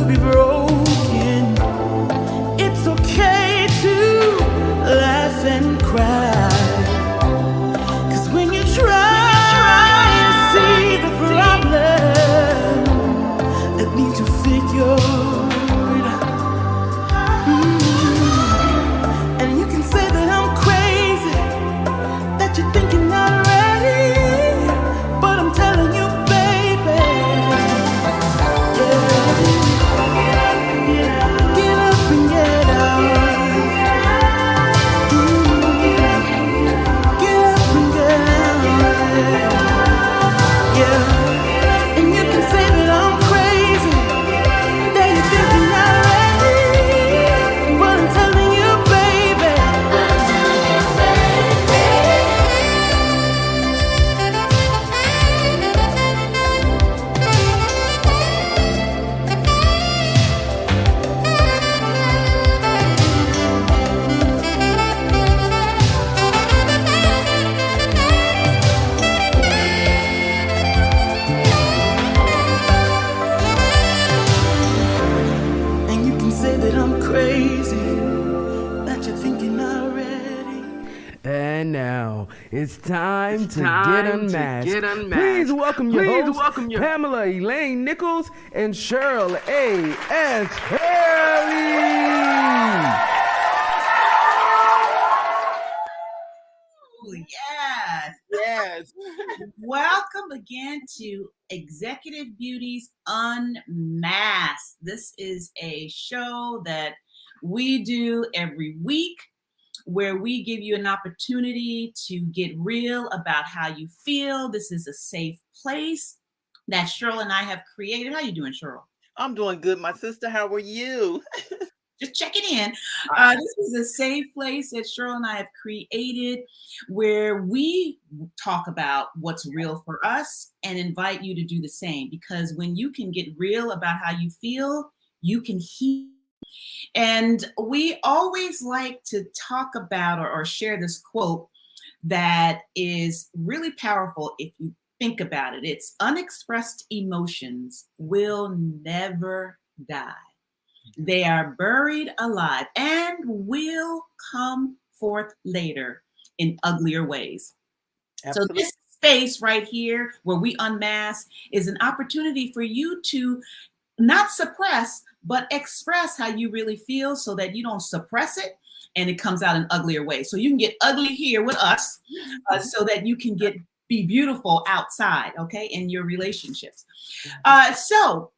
be broken. It's okay to laugh and cry. 'Cause when you try to see the problem, that means you figured out. And you can say that I'm crazy, that you're thinking already, but I'm telling you, baby, get up and get out. Get up and get out. Yeah. And you can say that I'm crazy, that you're thinking already, but I'm telling you, baby. And you can say that I'm crazy, that you're thinking already. And now it's time to get unmasked. Please welcome your hosts, Pamela Elaine Nichols and Cheryl A.S. Haley. Yes. Welcome again to Executive Beauty's Unmasked. This is a show that we do every week where we give you an opportunity to get real about how you feel. This is a safe place that Cheryl and I have created. How you doing, Cheryl? I'm doing good, my sister. How are you? Just checking in. This is a safe place that Cheryl and I have created where we talk about what's real for us and invite you to do the same. Because when you can get real about how you feel, you can heal. And we always like to talk about or share this quote that is really powerful if you think about it. It's unexpressed emotions will never die. They are buried alive and will come forth later in uglier ways. Absolutely. So this space right here where we unmask is an opportunity for you to not suppress, but express how you really feel so that you don't suppress it and it comes out in uglier ways. So you can get ugly here with us so that you can be beautiful outside, okay, in your relationships. So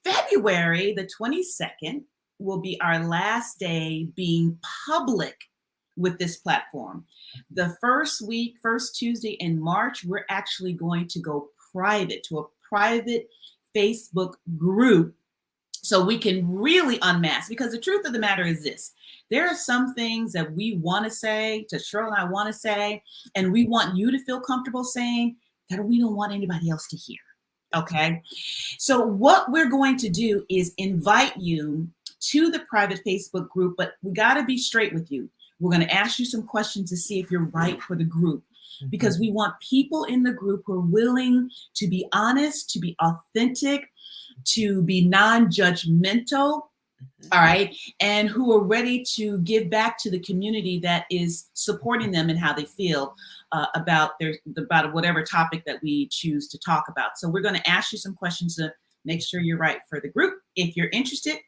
February the 22nd will be our last day being public with this platform. The first Tuesday in March, we're actually going to go private to a private Facebook group so we can really unmask. Because the truth of the matter is this: there are some things that we want to say, to Cheryl and I want to say, and we want you to feel comfortable saying that we don't want anybody else to hear. Okay. So what we're going to do is invite you to the private Facebook group, but we got to be straight with you. We're going to ask you some questions to see if you're right for the group, because we want people in the group who are willing to be honest, to be authentic, to be non-judgmental. All right. And who are ready to give back to the community that is supporting them and how they feel about whatever topic that we choose to talk about. So we're going to ask you some questions to make sure you're right for the group. If you're interested,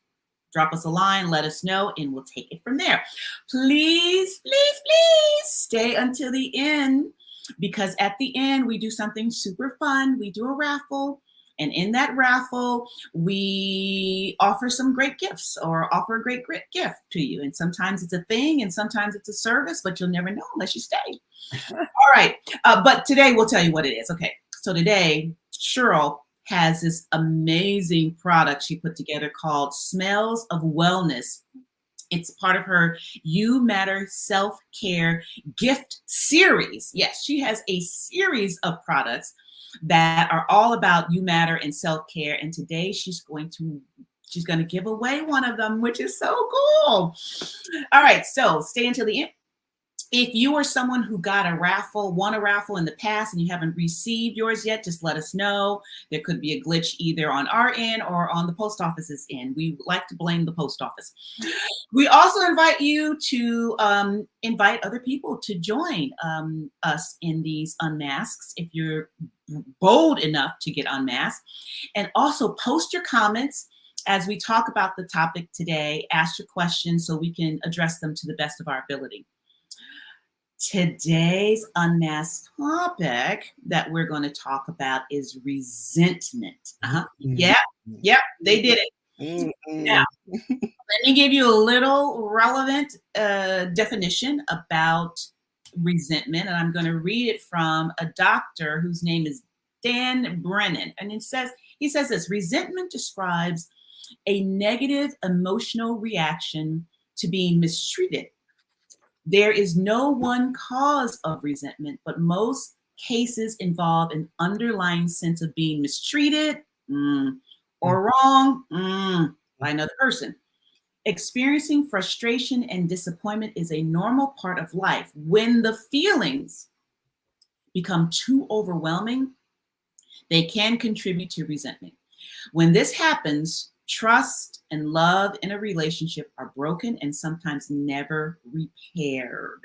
drop us a line, let us know, and we'll take it from there. Please, please, please stay until the end, because at the end, we do something super fun. We do a raffle. And in that raffle, we offer some great gifts or offer a great gift to you. And sometimes it's a thing and sometimes it's a service, but you'll never know unless you stay. All right. But today we'll tell you what it is. Okay. So today, Cheryl has this amazing product she put together called Smells of Wellness. It's part of her You Matter self-care gift series. Yes, she has a series of products that are all about You Matter and self-care. And today she's going to give away one of them, which is so cool. All right, so stay until the end. If you are someone who won a raffle in the past and you haven't received yours yet, just let us know. There could be a glitch either on our end or on the post office's end. We like to blame the post office. We also invite you to invite other people to join us in these unmasks if you're bold enough to get unmasked. And also post your comments as we talk about the topic today. Ask your questions so we can address them to the best of our ability. Today's unmasked topic that we're going to talk about is resentment. Yeah, they did it. Now, let me give you a little relevant definition about resentment, and I'm going to read it from a doctor whose name is Dan Brennan, and he says this: resentment describes a negative emotional reaction to being mistreated. There is no one cause of resentment, but most cases involve an underlying sense of being mistreated or wrong by another person. Experiencing frustration and disappointment is a normal part of life. When the feelings become too overwhelming, they can contribute to resentment. When this happens, trust and love in a relationship are broken and sometimes never repaired.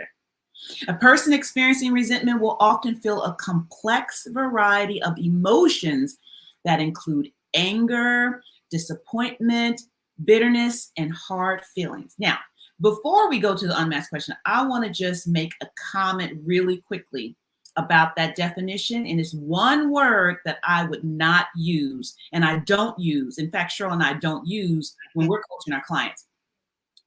A person experiencing resentment will often feel a complex variety of emotions that include anger, disappointment, bitterness, and hard feelings. Now, before we go to the unmasked question, I want to just make a comment really quickly about that definition. And it's one word that I would not use, and I don't use. In fact, Cheryl and I don't use when we're coaching our clients.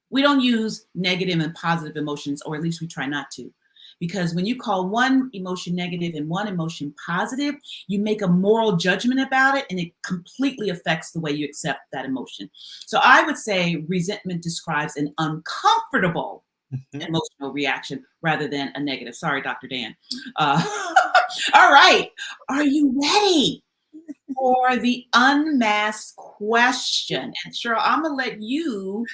We don't use negative and positive emotions, or at least we try not to. Because when you call one emotion negative and one emotion positive, you make a moral judgment about it, and it completely affects the way you accept that emotion. So I would say resentment describes an uncomfortable emotional reaction rather than a negative. Sorry, Dr. Dan. All right. Are you ready for the unmasked question? And Cheryl, I'm going to let you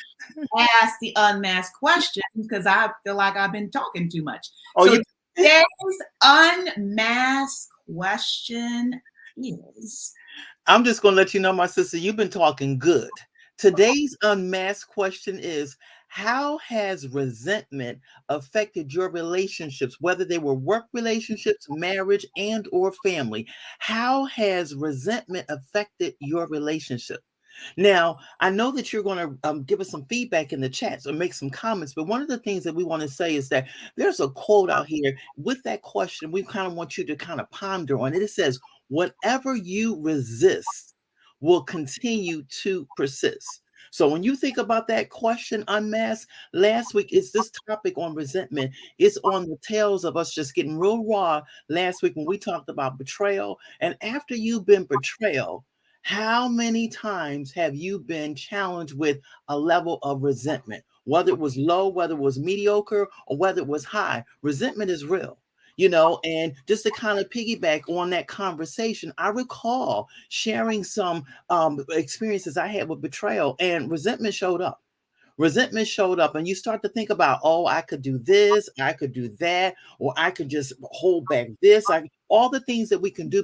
ask the unmasked question because I feel like I've been talking too much. So today's unmasked question is... I'm just going to let you know, my sister, you've been talking good. Today's unmasked question is, how has resentment affected your relationships, whether they were work relationships, marriage, and or family? How has resentment affected your relationship? Now, I know that you're going to give us some feedback in the chats or make some comments, but one of the things that we want to say is that there's a quote out here with that question. We kind of want you to kind of ponder on it. It says, whatever you resist will continue to persist. So when you think about that question, unmasked, last week is this topic on resentment. It's on the tails of us just getting real raw last week when we talked about betrayal. And after you've been betrayed, how many times have you been challenged with a level of resentment? Whether it was low, whether it was mediocre, or whether it was high, resentment is real. And just to kind of piggyback on that conversation, I recall sharing some experiences I had with betrayal, and resentment showed up. Resentment showed up, and you start to think about, oh, I could do this, I could do that, or I could just hold back this. All the things that we can do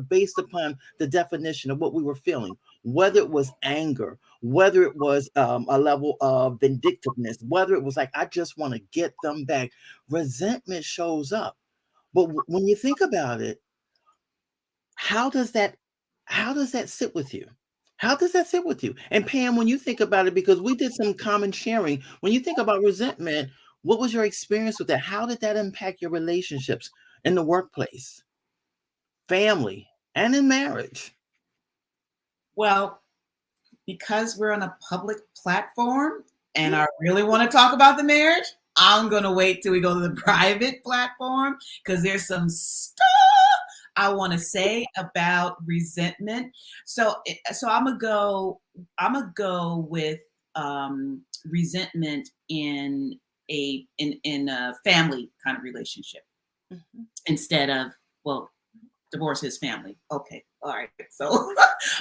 based upon the definition of what we were feeling, whether it was anger, whether it was a level of vindictiveness, whether it was like, I just want to get them back. Resentment shows up. But when you think about it, how does that sit with you? How does that sit with you? And Pam, when you think about it, because we did some common sharing, when you think about resentment, what was your experience with that? How did that impact your relationships in the workplace, family, and in marriage? Well, because we're on a public platform and I really want to talk about the marriage, I'm going to wait till we go to the private platform because there's some stuff I want to say about resentment. So I'm going to go with resentment in a family kind of relationship instead of, well, Divorce his family. Okay. All right. So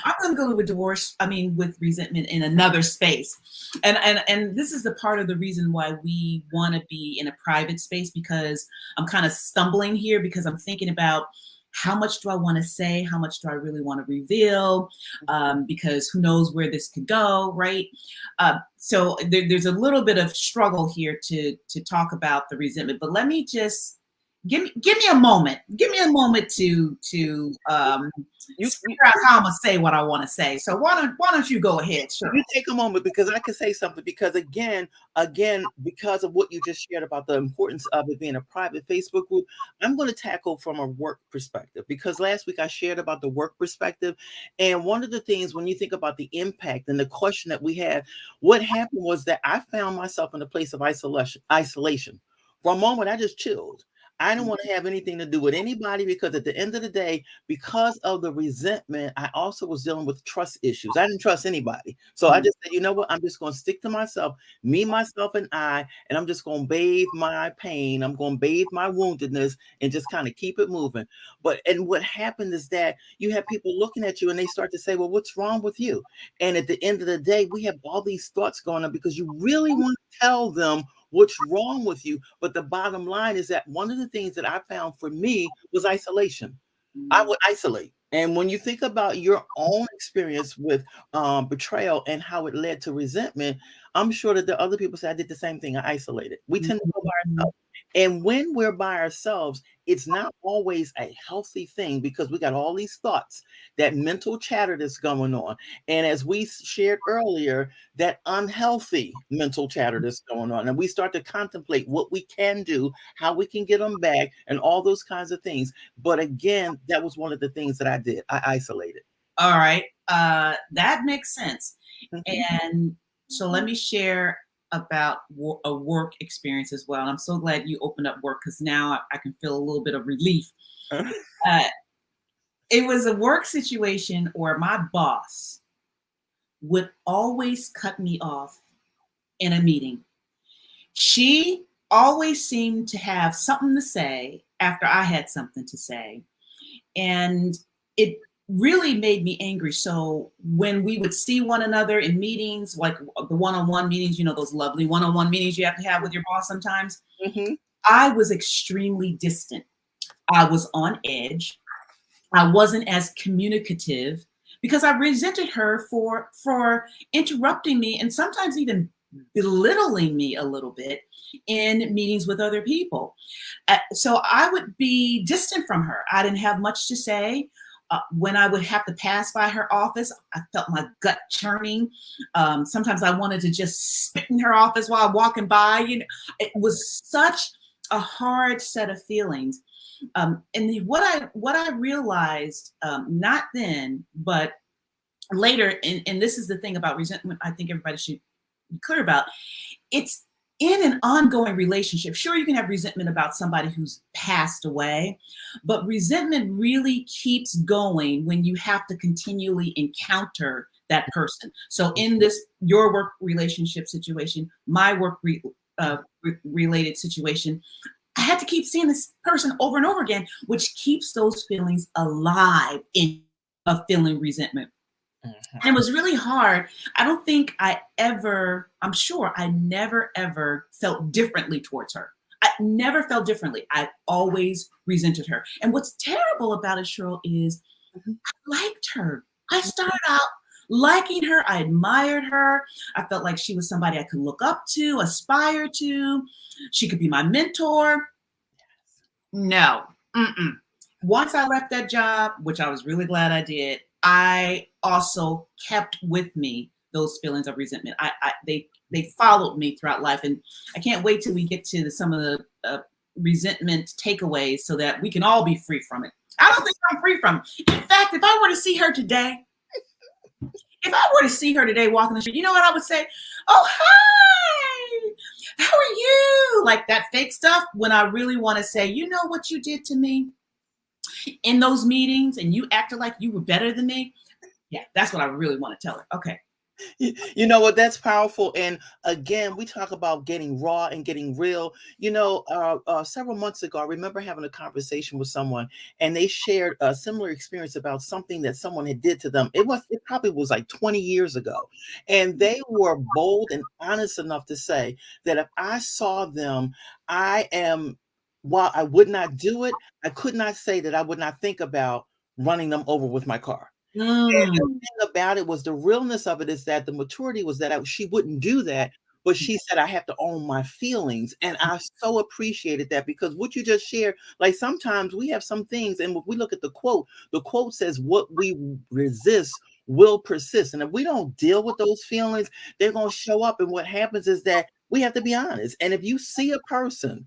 I'm going to go with divorce. I mean, with resentment in another space. And this is the part of the reason why we want to be in a private space, because I'm kind of stumbling here because I'm thinking about how much do I want to say? How much do I really want to reveal? Because who knows where this could go, right? So there's a little bit of struggle here to talk about the resentment. But let me just give me a moment. Give me a moment to figure out how I'm gonna say what I want to say. So why don't you go ahead? Sure. You take a moment, because I can say something, because again, because of what you just shared about the importance of it being a private Facebook group, I'm going to tackle from a work perspective, because last week I shared about the work perspective. And one of the things, when you think about the impact and the question that we had, what happened was that I found myself in a place of isolation. For a moment, I just chilled. I didn't want to have anything to do with anybody, because at the end of the day, because of the resentment, I also was dealing with trust issues. I didn't trust anybody. So I just said, you know what? I'm just going to stick to myself, me, myself, and I'm just going to bathe my pain. I'm going to bathe my woundedness and just kind of keep it moving. And what happened is that you have people looking at you and they start to say, well, what's wrong with you? And at the end of the day, we have all these thoughts going on because you really want to tell them what's wrong with you. But the bottom line is that one of the things that I found for me was isolation. I would isolate. And when you think about your own experience with betrayal and how it led to resentment, I'm sure that the other people say I did the same thing. I isolated. We tend to go by ourselves. And when we're by ourselves, it's not always a healthy thing, because we got all these thoughts, that mental chatter that's going on. And as we shared earlier, that unhealthy mental chatter that's going on. And we start to contemplate what we can do, how we can get them back, and all those kinds of things. But again, that was one of the things that I did. I isolated. All right. That makes sense. And so let me share about a work experience as well. And I'm so glad you opened up work, because now I can feel a little bit of relief. It was a work situation where my boss would always cut me off in a meeting. She always seemed to have something to say after I had something to say. And it really made me angry. So when we would see one another in meetings, like the one-on-one meetings, those lovely one-on-one meetings you have to have with your boss sometimes, I was extremely distant. I was on edge. I wasn't as communicative, because I resented her for interrupting me and sometimes even belittling me a little bit in meetings with other people. So I would be distant from her. I didn't have much to say. When I would have to pass by her office, I felt my gut churning. Sometimes I wanted to just spit in her office while walking by. It was such a hard set of feelings. And what I realized, not then, but later, and this is the thing about resentment, I think everybody should be clear about. It's in an ongoing relationship. Sure, you can have resentment about somebody who's passed away, but resentment really keeps going when you have to continually encounter that person. So in your work relationship situation, my work related situation, I had to keep seeing this person over and over again, which keeps those feelings alive of feeling resentment. And it was really hard. I'm sure I never, ever felt differently towards her. I never felt differently. I always resented her. And what's terrible about it, Cheryl, is I liked her. I started out liking her. I admired her. I felt like she was somebody I could look up to, aspire to. She could be my mentor. No. Once I left that job, which I was really glad I did, I also kept with me those feelings of resentment. They followed me throughout life, and I can't wait till we get to some of the resentment takeaways so that we can all be free from it. I don't think I'm free from it. In fact, if I were to see her today, walking the street, you know what I would say? Oh, hi, how are you? Like that fake stuff, when I really want to say, you know what you did to me in those meetings, and you acted like you were better than me. Yeah, that's what I really want to tell her. Okay, You know what? That's powerful. And again, we talk about getting raw and getting real. Several months ago, I remember having a conversation with someone, and they shared a similar experience about something that someone had did to them. It probably was like 20 years ago, and they were bold and honest enough to say that if I saw them, I am. While I would not do it, I could not say that I would not think about running them over with my car. And the Mm. thing about it was the realness of it is that the maturity was that she wouldn't do that, but she said, I have to own my feelings. And I so appreciated that because what you just shared, like sometimes we have some things, and if we look at the quote says, what we resist will persist. And if we don't deal with those feelings, they're going to show up. And what happens is that we have to be honest. And if you see a person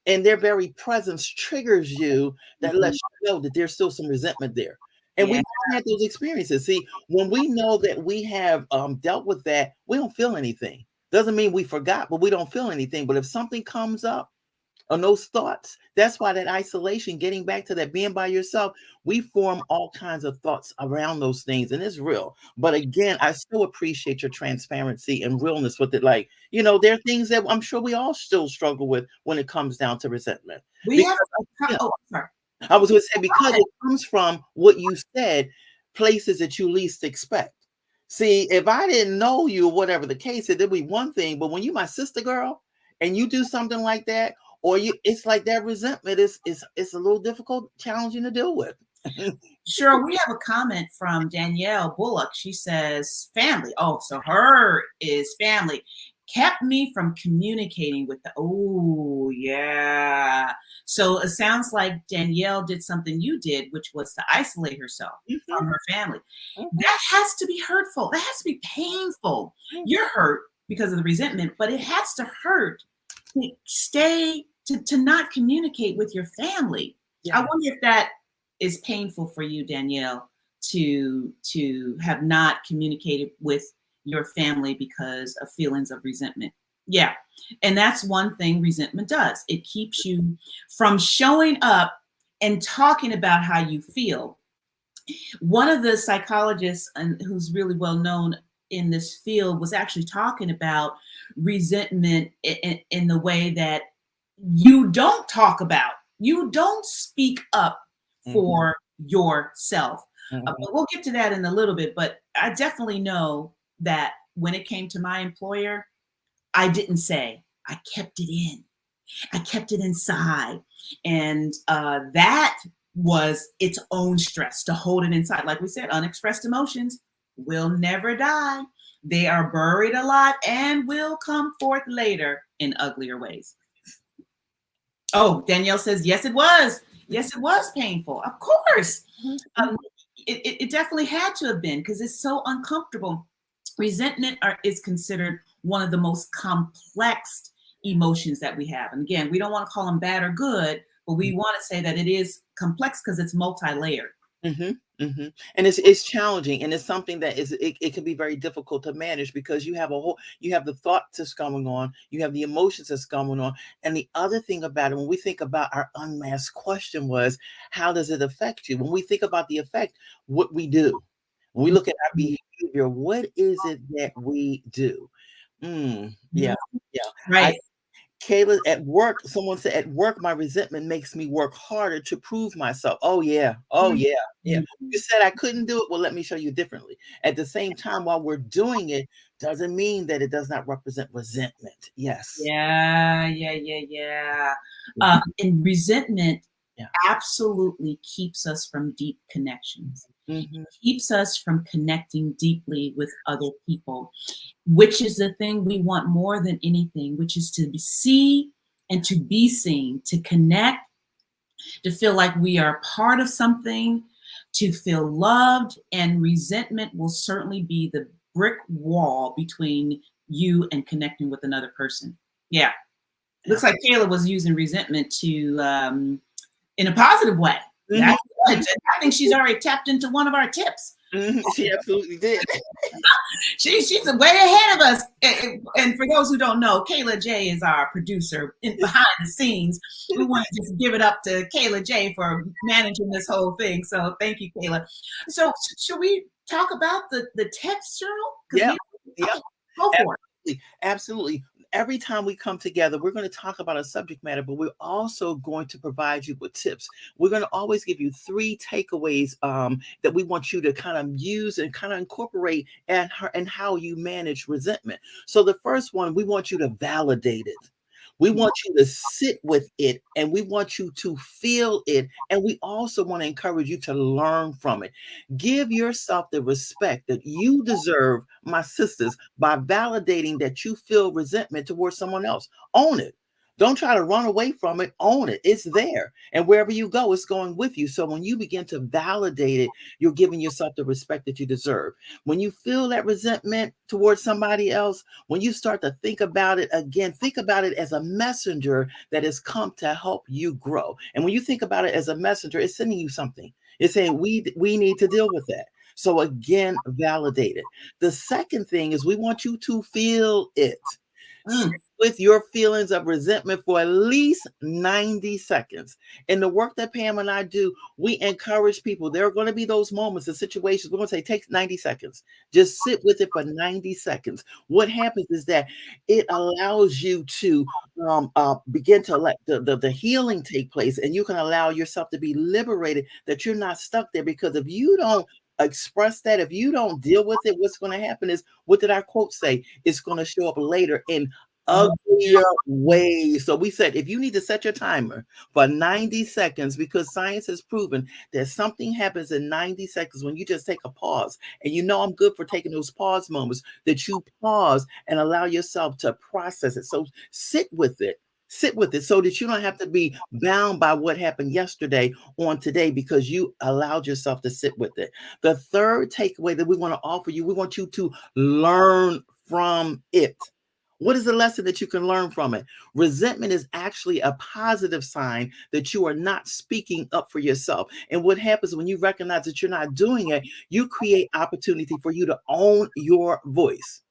and their very presence triggers you, that Mhm. lets you know that there's still some resentment there. And we Yeah. all had those experiences. See, when we know that we have dealt with that, we don't feel anything. Doesn't mean we forgot, but we don't feel anything. But if something comes up on those thoughts, that's why that isolation, getting back to that being by yourself, we form all kinds of thoughts around those things, and it's real. But again, I so appreciate your transparency and realness with it. Like, there are things that I'm sure we all still struggle with when it comes down to resentment. We Because have. Oh, sorry. I was going to say, because it comes from what you said, places that you least expect. See, if I didn't know you, or whatever the case, it'd be one thing. But when you my sister girl and you do something like that, or it's like that resentment is a little difficult, challenging to deal with. Sure, we have a comment from Danielle Bullock. She says, family. Oh, so her is family. Kept me from communicating with the, oh, yeah. So it sounds like Danielle did something you did, which was to isolate herself from her family. That has to be hurtful. That has to be painful. You're hurt because of the resentment, but it has to hurt to stay, to not communicate with your family. Yeah. I wonder if that is painful for you, Danielle, to have not communicated with your family because of feelings of resentment. Yeah. And that's one thing resentment does. It keeps you from showing up and talking about how you feel. One of the psychologists who's really well known in this field was actually talking about resentment in the way that you don't talk about, you don't speak up for yourself. But we'll get to that in a little bit. But I definitely know that when it came to my employer, I didn't say, I kept it in. I kept it inside. And that was its own stress to hold it inside. Like we said, unexpressed emotions will never die. They are buried alive and will come forth later in uglier ways. Oh, Danielle says, yes, it was. Yes, it was painful. Of course. It definitely had to have been because it's so uncomfortable. Resentment is considered one of the most complex emotions that we have. And again, we don't want to call them bad or good, but we want to say that it is complex because it's multi-layered. And it's challenging, and it's something that it can be very difficult to manage because you have the thoughts that's going on, you have the emotions that's going on. And the other thing about it, when we think about our unmasked question, was how does it affect you? When we think about the effect, what we do, when we look at our behavior, what is it that we do? Yeah. Right. Kayla, at work, someone said, at work, my resentment makes me work harder to prove myself. Oh, yeah. Oh, yeah. Yeah. You said I couldn't do it. Well, let me show you differently. At the same time, while we're doing it, doesn't mean that it does not represent resentment. Yes. Yeah. And resentment absolutely keeps us from deep connections. It keeps us from connecting deeply with other people, which is the thing we want more than anything, which is to see and to be seen, to connect, to feel like we are part of something, to feel loved. And resentment will certainly be the brick wall between you and connecting with another person. Yeah. Looks like Kayla was using resentment to in a positive way. That's good. I think she's already tapped into one of our tips. She absolutely did. She's way ahead of us. And for those who don't know, Kayla J is our producer behind the scenes. We want to just give it up to Kayla J for managing this whole thing. So thank you, Kayla. So should we talk about the tips, Cheryl? Yeah. Yeah. Go for it. Absolutely. Every time we come together, we're going to talk about a subject matter, but we're also going to provide you with tips. We're going to always give you 3 takeaways that we want you to kind of use and kind of incorporate and how you manage resentment. So the first one, we want you to validate it. We want you to sit with it and we want you to feel it. And we also want to encourage you to learn from it. Give yourself the respect that you deserve, my sisters, by validating that you feel resentment towards someone else. Own it. Don't try to run away from it. Own it. It's there. And wherever you go, it's going with you. So when you begin to validate it, you're giving yourself the respect that you deserve. When you feel that resentment towards somebody else, when you start to think about it again, think about it as a messenger that has come to help you grow. And when you think about it as a messenger, it's sending you something. It's saying we need to deal with that. So again, validate it. The second thing is we want you to feel it. Sit with your feelings of resentment for at least 90 seconds. In the work that Pam and I do, we encourage people. There are going to be those moments and situations. We're going to say, take 90 seconds. Just sit with it for 90 seconds. What happens is that it allows you to begin to let the healing take place, and you can allow yourself to be liberated, that you're not stuck there. Because if you don't express that, if you don't deal with it, what's going to happen is, what did our quote say? It's going to show up later in uglier ways. So we said, if you need to set your timer for 90 seconds, because science has proven that something happens in 90 seconds when you just take a pause. And you know I'm good for taking those pause moments, that you pause and allow yourself to process it. So sit with it. Sit with it so that you don't have to be bound by what happened yesterday on today, because you allowed yourself to sit with it. The third takeaway that we want to offer you, we want you to learn from it. What is the lesson that you can learn from it? Resentment is actually a positive sign that you are not speaking up for yourself. And what happens when you recognize that you're not doing it, you create opportunity for you to own your voice.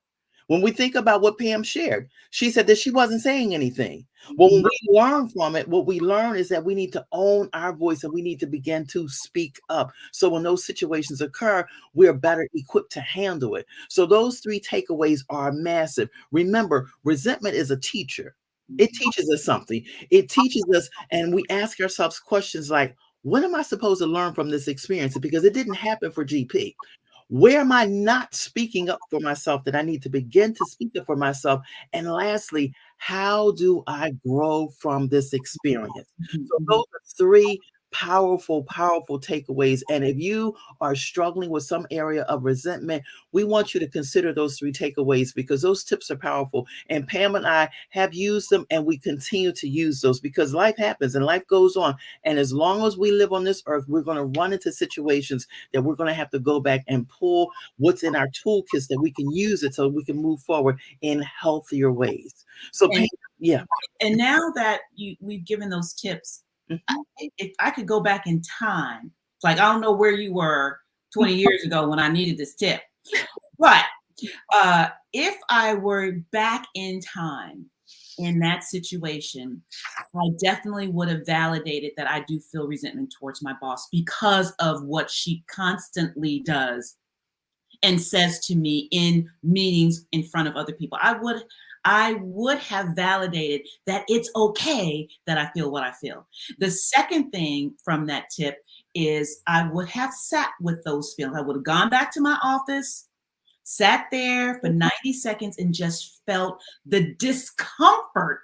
When we think about what Pam shared, she said that she wasn't saying anything. Well, when we learn from it, what we learn is that we need to own our voice and we need to begin to speak up. So when those situations occur, we're better equipped to handle it. So those 3 takeaways are massive. Remember, resentment is a teacher. It teaches us something. It teaches us, and we ask ourselves questions like, what am I supposed to learn from this experience? Because it didn't happen for GP. Where am I not speaking up for myself that I need to begin to speak up for myself? And lastly, how do I grow from this experience? So those are 3 powerful, powerful takeaways. And if you are struggling with some area of resentment, we want you to consider those 3 takeaways, because those tips are powerful. And Pam and I have used them, and we continue to use those, because life happens and life goes on. And as long as we live on this earth, we're going to run into situations that we're going to have to go back and pull what's in our toolkits that we can use it so we can move forward in healthier ways. So, And, yeah. And now that we've given those tips, if I could go back in time, it's like, I don't know where you were 20 years ago when I needed this tip, but if I were back in time in that situation, I definitely would have validated that I do feel resentment towards my boss because of what she constantly does and says to me in meetings in front of other people. I would have validated that it's okay that I feel what I feel. The second thing from that tip is I would have sat with those feelings. I would have gone back to my office, sat there for 90 seconds and just felt the discomfort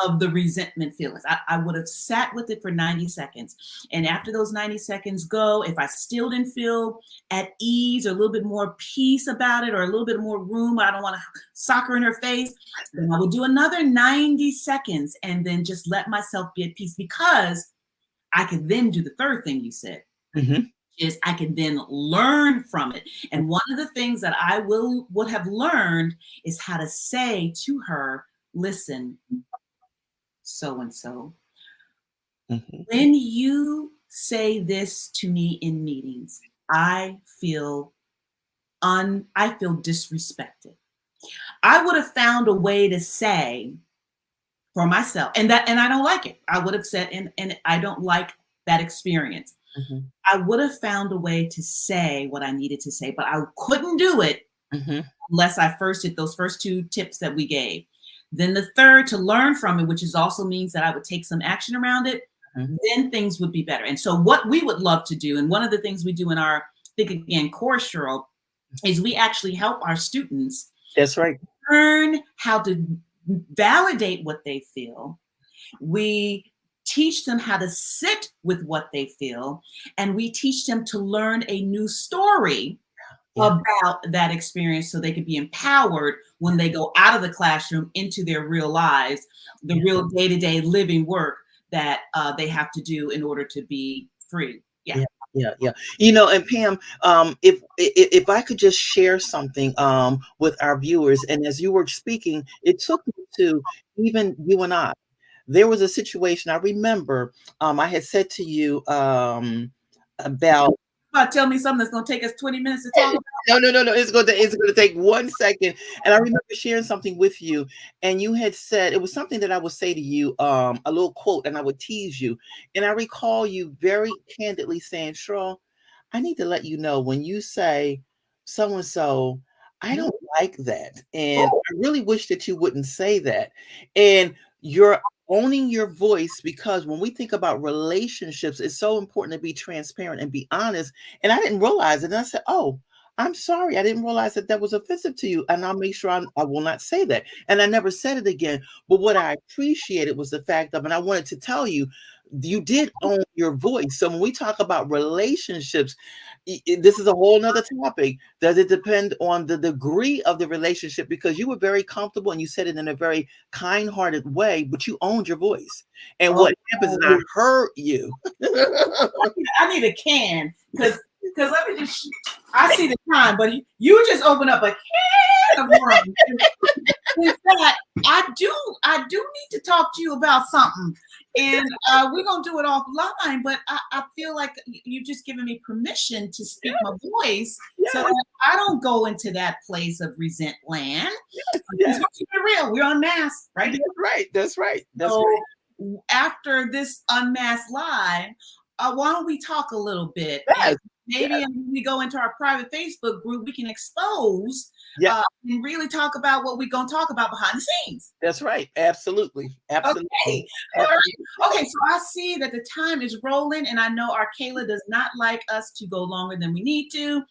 of the resentment feelings. I would have sat with it for 90 seconds. And after those 90 seconds go, if I still didn't feel at ease or a little bit more peace about it, or a little bit more room, I don't want to sock her in her face, then I would do another 90 seconds and then just let myself be at peace, because I could then do the third thing you said. Is I can then learn from it. And one of the things that I would have learned is how to say to her, listen, so-and-so, when you say this to me in meetings, I feel disrespected. I would have found a way to say for myself, and I don't like it. I would have said, and I don't like that experience. I would have found a way to say what I needed to say, but I couldn't do it unless I first did those first 2 tips that we gave. Then the third, to learn from it, which is also means that I would take some action around it, then things would be better. And so what we would love to do, and one of the things we do in our Think Again course, Cheryl, is we actually help our students. That's right. Learn how to validate what they feel. We teach them how to sit with what they feel, and we teach them to learn a new story about that experience so they can be empowered when they go out of the classroom into their real lives, the real day-to-day living work that they have to do in order to be free. Yeah. You know, and Pam, if I could just share something with our viewers, and as you were speaking, it took me to even you and I. There was a situation I remember. I had said to you about. Tell me something that's going to take us 20 minutes to talk about. No. It's going to take 1 second. And I remember sharing something with you, and you had said it was something that I would say to you, a little quote, and I would tease you. And I recall you very candidly saying, Cheryl, I need to let you know when you say so and so, I don't like that, and I really wish that you wouldn't say that. And you're owning your voice, because when we think about relationships, it's so important to be transparent and be honest. And I didn't realize it. And I said, oh, I'm sorry. I didn't realize that was offensive to you. And I'll make sure I will not say that. And I never said it again. But what I appreciated was the fact of, and I wanted to tell you, you did own your voice. So when we talk about relationships, this is a whole nother topic. Does it depend on the degree of the relationship? Because you were very comfortable and you said it in a very kind-hearted way, but you owned your voice. And what happens is I heard you. I need a can, because let me just, I see the time, but you just open up a can of worms. With that, I do need to talk to you about something. And we're going to do it offline, but I feel like you've just given me permission to speak my voice so that I don't go into that place of resent land. Let's keep it real. We're unmasked, right? That's right. After this Unmasked Live, why don't we talk a little bit? Maybe when we go into our private Facebook group, we can expose and really talk about what we're going to talk about behind the scenes. That's right. Absolutely. Okay. All right. Okay. So I see that the time is rolling, and I know our Kayla does not like us to go longer than we need to.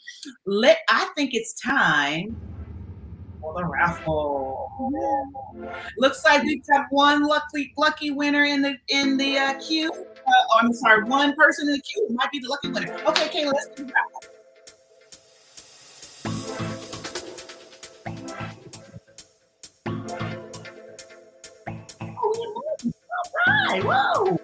I think it's time for the raffle. Looks like we have one lucky winner in the queue. I'm sorry, one person in the queue might be the lucky winner. Okay, Kayla, let's do the raffle. All right, whoa.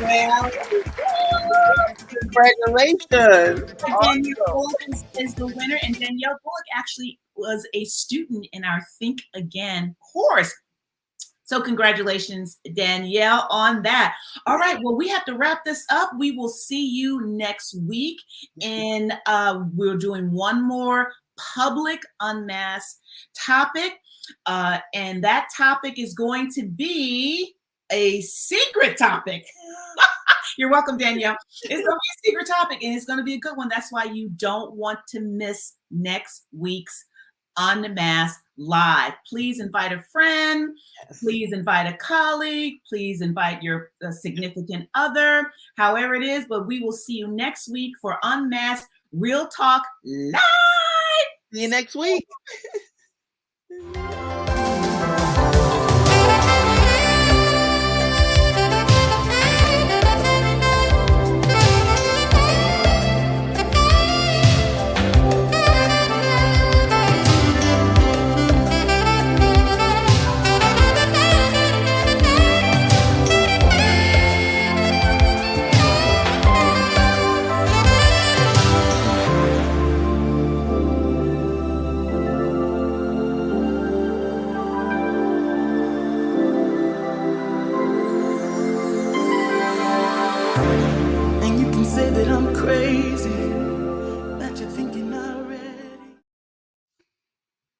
Well, congratulations. Danielle Bullock is the winner, and Danielle Bullock actually was a student in our Think Again course. So congratulations, Danielle, on that. All right, well, we have to wrap this up. We will see you next week, and we're doing one more public unmasked topic, and that topic is going to be a secret topic. You're welcome, Danielle. It's going to be a secret topic, and it's going to be a good one. That's why you don't want to miss next week's Unmasked Live. Please invite a friend. Please invite a colleague. Please invite your significant other, however it is. But we will see you next week for Unmasked Real Talk Live. See you next week. And you can say that I'm crazy,